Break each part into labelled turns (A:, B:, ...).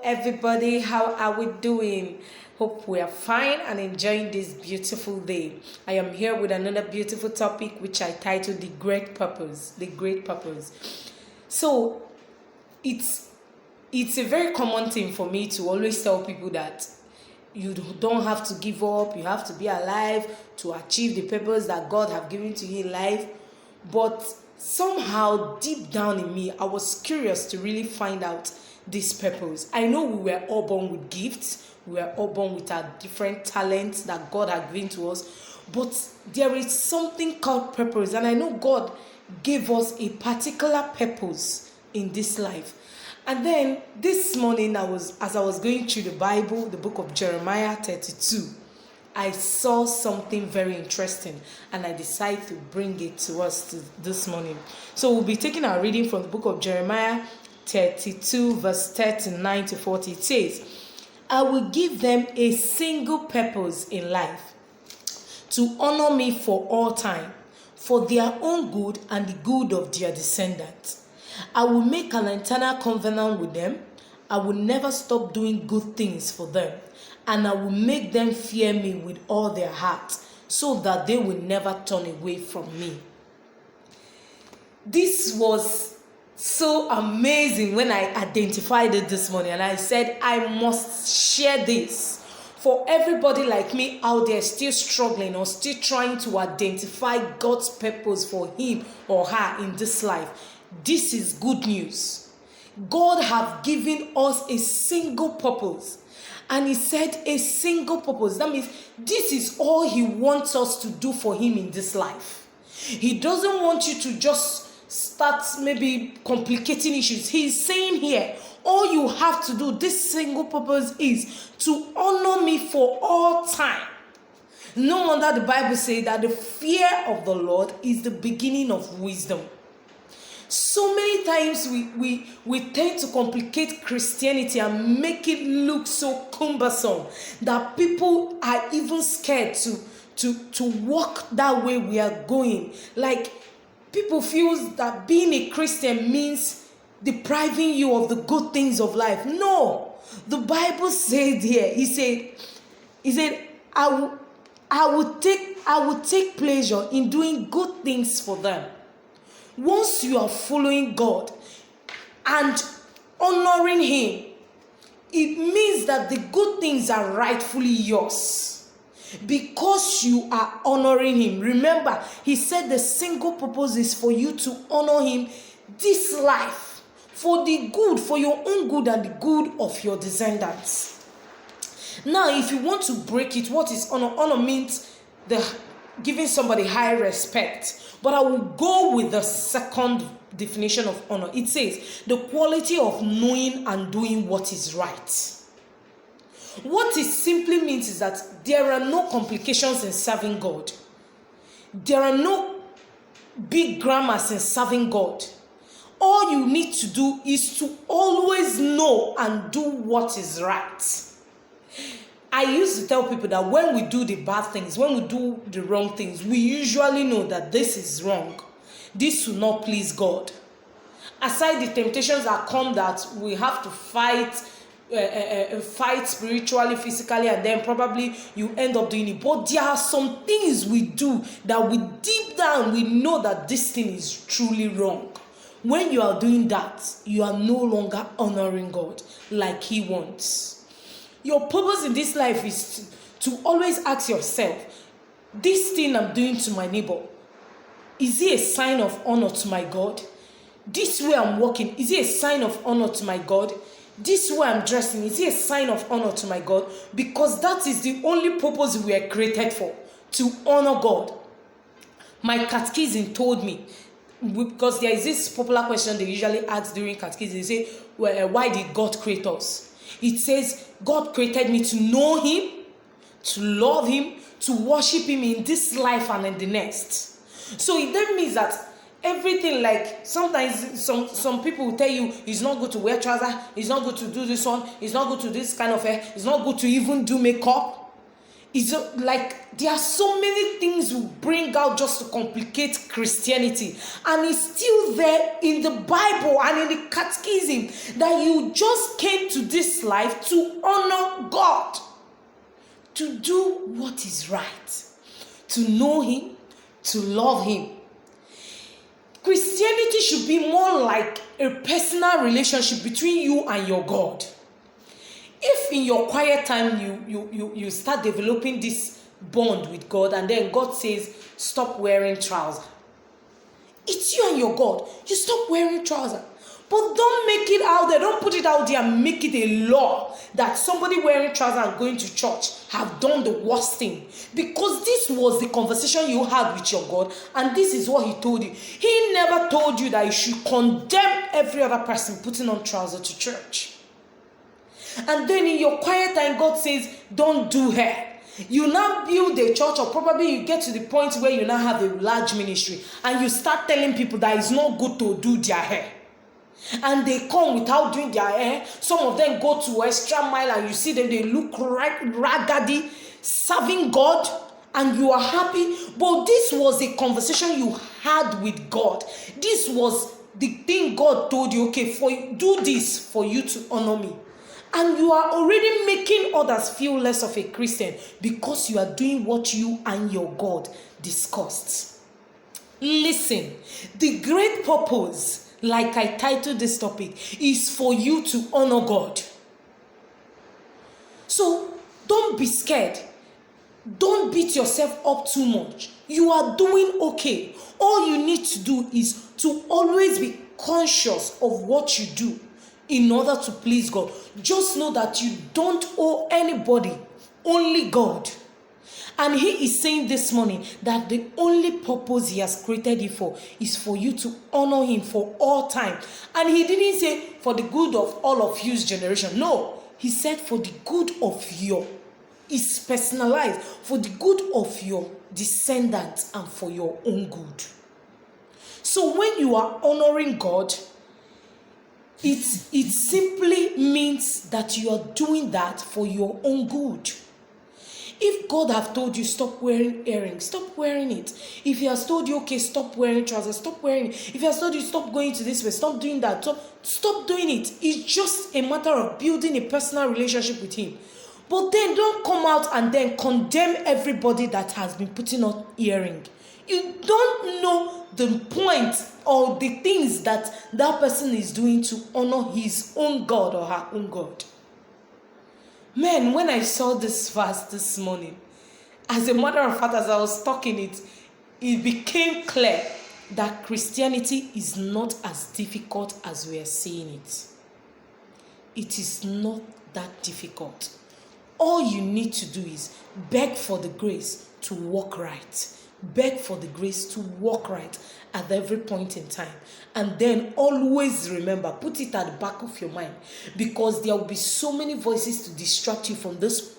A: everybody, how are we doing? Hope we are fine and enjoying this beautiful day. I am here with another beautiful topic which I titled The Great Purpose. The Great Purpose. So it's a very common thing for me to always tell people that you don't have to give up, you have to be alive to achieve the purpose that God have given to you in life. But somehow deep down in me, I was curious to really find out this purpose. I know we were all born with gifts, we were all born with our different talents that God had given to us, but there is something called purpose, and I know God gave us a particular purpose in this life. And then this morning, as I was going through the Bible, the book of Jeremiah 32, I saw something very interesting, and I decided to bring it to us this morning. So we'll be taking our reading from the book of Jeremiah 32, verse 39 to 40. It says, I will give them a single purpose in life, to honor me for all time, for their own good and the good of their descendants. I will make an eternal covenant with them. I will never stop doing good things for them, and I will make them fear me with all their heart, so that they will never turn away from me. This was so amazing when I identified it this morning, and I said I must share this for everybody like me out there still struggling or still trying to identify God's purpose for him or her in this life. This is good news. God have given us a single purpose. And he said a single purpose. That means this is all he wants us to do for him in this life. He doesn't want you to just start maybe complicating issues. He's saying here, all you have to do, this single purpose is to honor me for all time. No wonder the Bible says that the fear of the Lord is the beginning of wisdom. So many times we tend to complicate Christianity and make it look so cumbersome that people are even scared to walk that way we are going. Like people feel that being a Christian means depriving you of the good things of life. No, the Bible said here, he said, I will take pleasure in doing good things for them. Once you are following God and honoring him, it means that the good things are rightfully yours because you are honoring him. Remember, he said the single purpose is for you to honor him this life, for the good, for your own good and the good of your descendants. Now, if you want to break it, what is honor? Honor means giving somebody high respect. But I will go with the second definition of honor. It says the quality of knowing and doing what is right. What it simply means is that there are no complications in serving God. There are no big grammars in serving God. All you need to do is to always know and do what is right. I used to tell people that when we do the bad things, when we do the wrong things, we usually know that this is wrong. This will not please God. Aside the temptations that come that we have to fight spiritually, physically, and then probably you end up doing it. But there are some things we do that we deep down, we know that this thing is truly wrong. When you are doing that, you are no longer honoring God like he wants. Your purpose in this life is to always ask yourself, this thing I'm doing to my neighbor, is it a sign of honor to my God? This way I'm walking, is it a sign of honor to my God? This way I'm dressing, is it a sign of honor to my God? Because that is the only purpose we are created for, to honor God. My catechism told me, because there is this popular question they usually ask during catechism, they say, why did God create us? It says, God created me to know him, to love him, to worship him in this life and in the next. So it then means that everything, like sometimes some people will tell you it's not good to wear trousers, it's not good to do this one, it's not good to do this kind of hair, it's not good to even do makeup. It's like there are so many things we bring out just to complicate Christianity, and it's still there in the Bible and in the catechism that you just came to this life to honor God, to do what is right, to know Him, to love Him. Christianity should be more like a personal relationship between you and your God. If in your quiet time you start developing this bond with God, and then God says, stop wearing trousers. It's you and your God. You stop wearing trousers. But don't make it out there. Don't put it out there and make it a law that somebody wearing trousers and going to church have done the worst thing. Because this was the conversation you had with your God, and this is what He told you. He never told you that you should condemn every other person putting on trousers to church. And then in your quiet time, God says, don't do hair. You now build a church, or probably you get to the point where you now have a large ministry, and you start telling people that it's not good to do their hair. And they come without doing their hair. Some of them go to extra mile, and you see them, they look raggedy, serving God, and you are happy. But this was a conversation you had with God. This was the thing God told you, okay, do this for you to honor me. And you are already making others feel less of a Christian because you are doing what you and your God discussed. Listen, the great purpose, like I titled this topic, is for you to honor God. So don't be scared. Don't beat yourself up too much. You are doing okay. All you need to do is to always be conscious of what you do in order to please God. Just know that you don't owe anybody, only God. And He is saying this morning that the only purpose He has created you for is for you to honor Him for all time. And He didn't say for the good of all of you's generation. No, He said for the good of it's personalized, for the good of your descendants and for your own good. So when you are honoring God, it simply means that you are doing that for your own good. If God have told you stop wearing earrings, stop wearing it. If He has told you, okay, stop wearing trousers, stop wearing it. If He has told you stop going to this way, stop doing that, stop doing it. It's just a matter of building a personal relationship with Him. But then don't come out and then condemn everybody that has been putting on earring. You don't know the point or the things that person is doing to honor his own God or her own God. Man, when I saw this verse this morning, as a matter of fact, as I was talking it became clear that Christianity is not as difficult as we are saying it. It is not that difficult. All you need to do is beg for the grace to walk right. Beg for the grace to walk right at every point in time. And then always remember, put it at the back of your mind, because there will be so many voices to distract you from this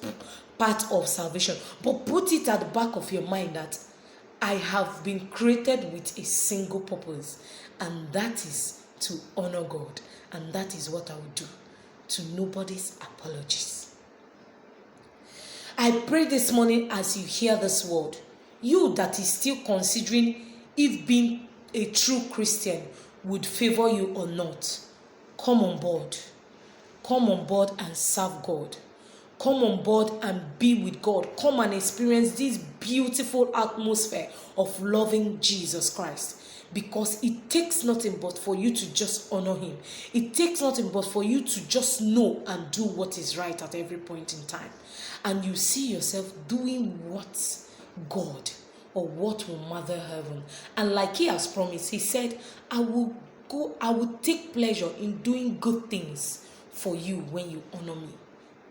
A: part of salvation. But put it at the back of your mind that I have been created with a single purpose, and that is to honor God. And that is what I will do, to nobody's apologies. I pray this morning as you hear this word, you that is still considering if being a true Christian would favor you or not, come on board. Come on board and serve God. Come on board and be with God. Come and experience this beautiful atmosphere of loving Jesus Christ. Because it takes nothing but for you to just honor Him. It takes nothing but for you to just know and do what is right at every point in time. And you see yourself doing what God or what will mother heaven. And like He has promised, He said, I will take pleasure in doing good things for you when you honor me.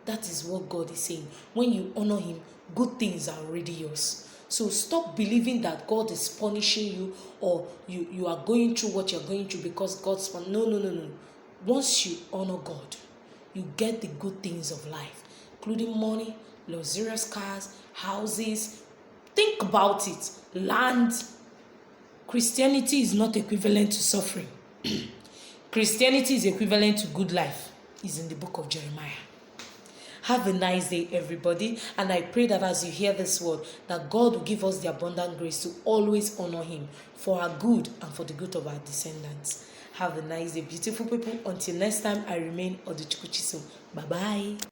A: That is what God is saying. When you honor Him, good things are already yours. So stop believing that God is punishing you, or you are going through what you're going through because God's punishing. No. Once you honor God, you get the good things of life, including money, luxurious cars, houses. Think about it. Land. Christianity is not equivalent to suffering. Christianity is equivalent to good life. It's in the book of Jeremiah. Have a nice day, everybody. And I pray that as you hear this word, that God will give us the abundant grace to always honor him for our good and for the good of our descendants. Have a nice day, beautiful people. Until next time, I remain Oduchukwu Chisom. Bye-bye.